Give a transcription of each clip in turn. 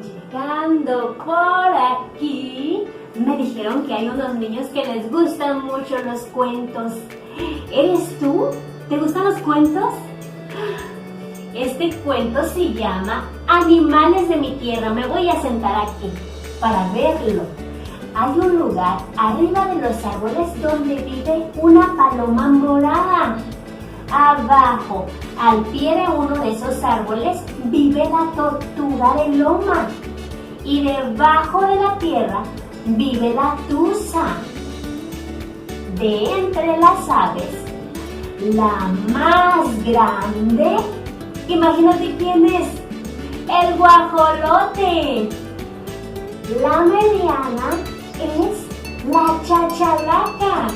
Llegando por aquí, me dijeron que hay unos niños que les gustan mucho los cuentos. ¿Eres tú? ¿Te gustan los cuentos? Este cuento se llama Animales de mi tierra. Me voy a sentar aquí para verlo. Hay un lugar arriba de los árboles donde vive una paloma morada. Abajo, al pie de uno de esos árboles, vive la tortuga de loma. Y debajo de la tierra vive la tusa. De entre las aves, la más grande, imagínate quién es, el guajolote. La mediana es la chachalaca.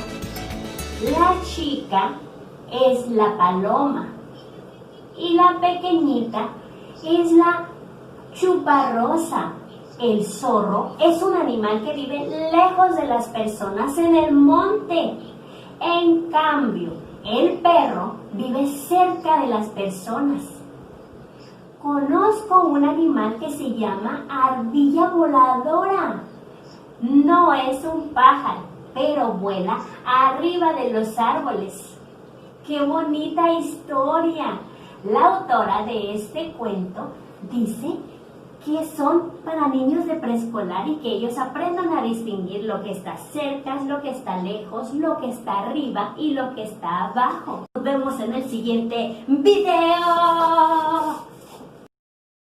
La chica es la paloma. Y la pequeñita es la chuparrosa. El zorro es un animal que vive lejos de las personas en el monte. En cambio, el perro vive cerca de las personas. Conozco un animal que se llama ardilla voladora. No es un pájaro, pero vuela arriba de los árboles. ¡Qué bonita historia! La autora de este cuento dice que son para niños de preescolar y que ellos aprendan a distinguir lo que está cerca, lo que está lejos, lo que está arriba y lo que está abajo. Nos vemos en el siguiente video.